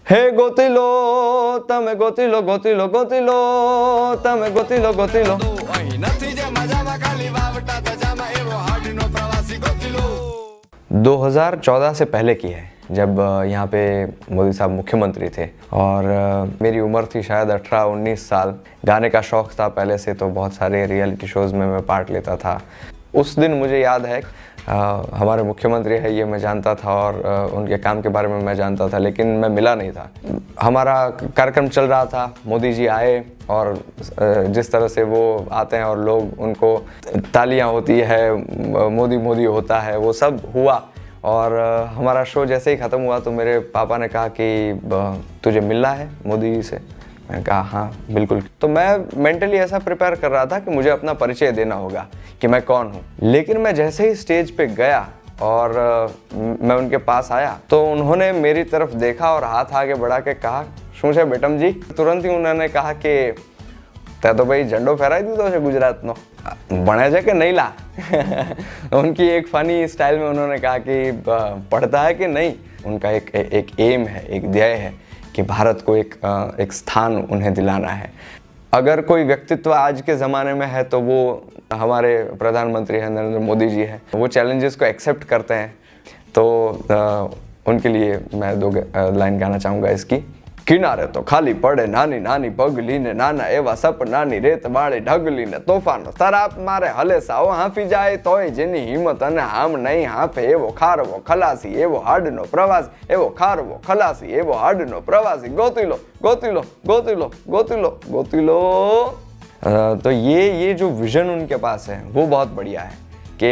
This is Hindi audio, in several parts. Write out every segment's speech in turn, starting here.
હે ગોતીલો તમે ગોતીલો ગોતીલો ગોતીલો તમે ગોતીલો ગોતીલો અહીં નથી જે મજામાં ખાલી વાવટા તજામાં એવો હાડનો પ્રવાસી ગોતીલો 2014 से पहले की है, जब यहाँ पे मोदी साहब मुख्यमंत्री थे और मेरी उम्र थी शायद 18-19 साल। गाने का शौक़ था पहले से, तो बहुत सारे रियलिटी शोज़ में मैं पार्ट लेता था। उस दिन मुझे याद है हमारे मुख्यमंत्री है ये मैं जानता था और उनके काम के बारे में मैं जानता था, लेकिन मैं मिला नहीं था। हमारा कार्यक्रम चल रहा था, मोदी जी आए और जिस तरह से वो आते हैं और लोग उनको तालियां होती है, मोदी मोदी होता है, वो सब हुआ। और हमारा शो जैसे ही ख़त्म हुआ तो मेरे पापा ने कहा कि तुझे मिलना है मोदी जी से। मैंने कहा हाँ बिल्कुल। तो मैं मेंटली ऐसा प्रिपेयर कर रहा था कि मुझे अपना परिचय देना होगा कि मैं कौन हूँ। लेकिन मैं जैसे ही स्टेज पे गया और मैं उनके पास आया तो उन्होंने मेरी तरफ देखा और हाथ आगे बढ़ा के कहा, શું છે બેટમ जी। तुरंत ही उन्होंने कहा कि તે तो भाई झंडो फहराई દીધો છે ગુજરાતનો, ભણે છે કે નહીં લા। उनकी एक फ़नी स्टाइल में उन्होंने कहा कि पढ़ता है कि नहीं। उनका एक एम है, एक ध्येय है कि भारत को एक स्थान उन्हें दिलाना है। अगर कोई व्यक्तित्व आज के ज़माने में है तो वो हमारे प्रधानमंत्री हैं, नरेंद्र मोदी जी हैं। वो चैलेंजेस को एक्सेप्ट करते हैं, तो उनके लिए मैं 2 लाइन गाना चाहूँगा इसकी। किनारे तो खाली पड़े नानी नानी पगली ने नाना एवा सपनानी रेत वाળી ઢગલી ને તોફાનો તરાપ મારે હલે સાઓ હાંફી જાય તોય જેની હિંમત અને હામ નહીં હાંફે એવો ખારવો ખલાસી એવો હાડનો પ્રવાસી એવો ખારવો ખલાસી એવો હાડનો પ્રવાસી ગોતીલો ગોતીલો गौतीलो गौतीलो गौतीलो। तो ये जो विजन उनके पास है वो बहुत बढ़िया है कि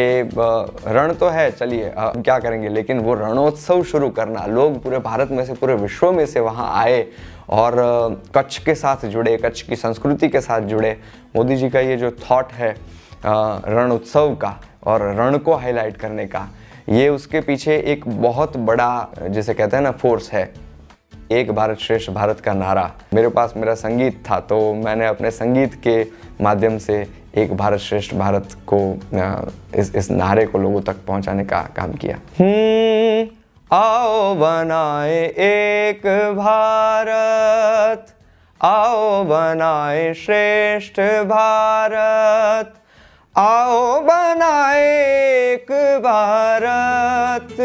रण तो है, चलिए हम क्या करेंगे, लेकिन वो रणोत्सव शुरू करना, लोग पूरे भारत में से पूरे विश्व में से वहाँ आए और कच्छ के साथ जुड़े, कच्छ की संस्कृति के साथ जुड़े। मोदी जी का ये जो थॉट है रण उत्सव का और रण को हाईलाइट करने का, ये उसके पीछे एक बहुत बड़ा जिसे कहते हैं ना फोर्स है। एक भारत श्रेष्ठ भारत का नारा, मेरे पास मेरा संगीत था तो मैंने अपने संगीत के माध्यम से एक भारत श्रेष्ठ भारत को इस नारे को लोगों तक पहुंचाने का काम किया। आओ बनाए एक भारत, आओ बनाए श्रेष्ठ भारत, आओ बनाए एक भारत।